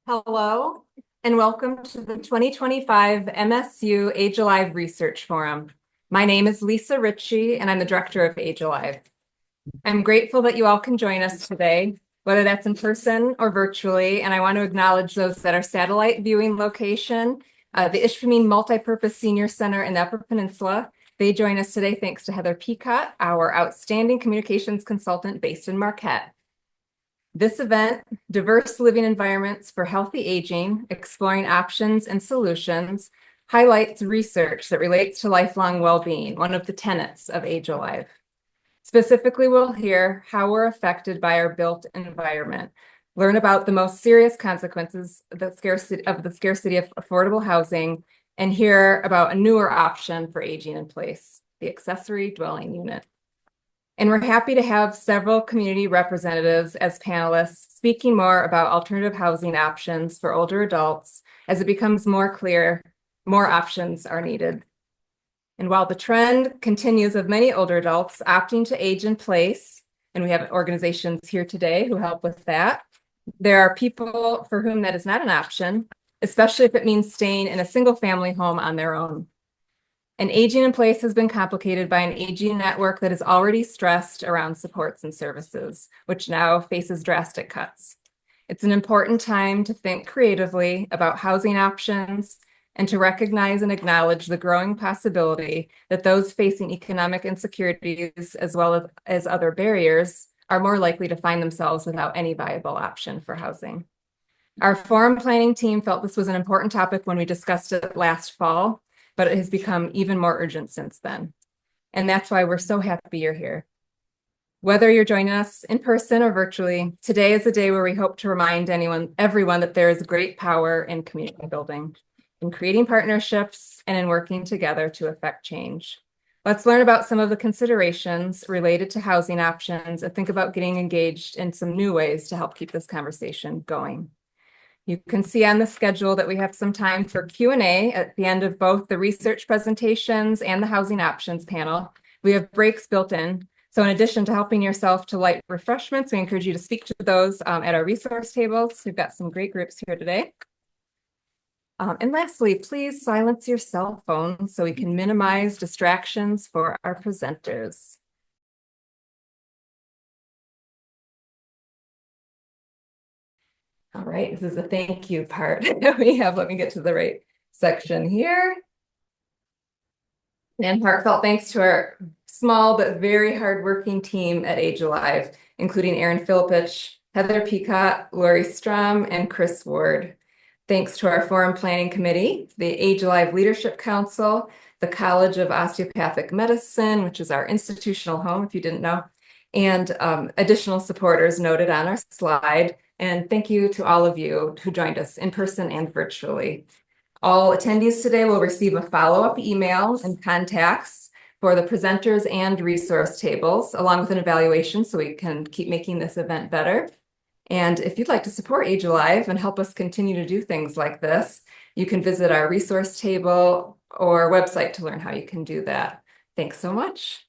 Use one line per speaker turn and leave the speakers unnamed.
Hello, and welcome to the 2025 MSU AgeAlive Research Forum. My name is Lisa Richey, and I'm the director of AgeAlive. I'm grateful that you all can join us today, whether that's in person or virtually, and I want to acknowledge those that are satellite viewing location, the Ishpeming Multipurpose Senior Center in the Upper Peninsula. They join us today thanks to Heather Peacott, our outstanding communications consultant based in Marquette. This event, Diverse Living Environments for Healthy Aging, Exploring Options and Solutions, highlights research that relates to lifelong well-being, one of the tenets of AgeAlive. Specifically, we'll hear how we're affected by our built environment, learn about the most serious consequences of the scarcity of affordable housing, and hear about a newer option for aging in place, the accessory dwelling unit. And we're happy to have several community representatives as panelists speaking more about alternative housing options for older adults. As it becomes more clear, more options are needed. And while the trend continues of many older adults opting to age in place, and we have organizations here today who help with that, there are people for whom that is not an option, especially if it means staying in a single family home on their own. And aging in place has been complicated by an aging network that is already stressed around supports and services, which now faces drastic cuts. It's an important time to think creatively about housing options and to recognize and acknowledge the growing possibility that those facing economic insecurities as well as other barriers are more likely to find themselves without any viable option for housing. Our forum planning team felt this was an important topic when we discussed it last fall, but it has become even more urgent since then. And that's why we're so happy you're here. Whether you're joining us in person or virtually, today is a day where we hope to remind everyone that there is great power in community building, in creating partnerships, and in working together to affect change. Let's learn about some of the considerations related to housing options and think about getting engaged in some new ways to help keep this conversation going. You can see on the schedule that we have some time for Q&A at the end of both the research presentations and the housing options panel. We have breaks built in. So in addition to helping yourself to light refreshments, we encourage you to speak to those at our resource tables. We've got some great groups here today. And lastly, please silence your cell phone so we can minimize distractions for our presenters. All right, this is the thank you part that we have. Let me get to the right section here. And heartfelt thanks to our small but very hardworking team at AgeAlive, including Erin Philippich, Heather Peacott, Lori Strom, and Chris Ward. Thanks to our Forum Planning Committee, the AgeAlive Leadership Council, the College of Osteopathic Medicine, which is our institutional home, if you didn't know, and additional supporters noted on our slide. And thank you to all of you who joined us in person and virtually. All attendees today will receive a follow-up email and contacts for the presenters and resource tables, along with an evaluation so we can keep making this event better. And if you'd like to support AgeAlive and help us continue to do things like this, you can visit our resource table or website to learn how you can do that. Thanks so much.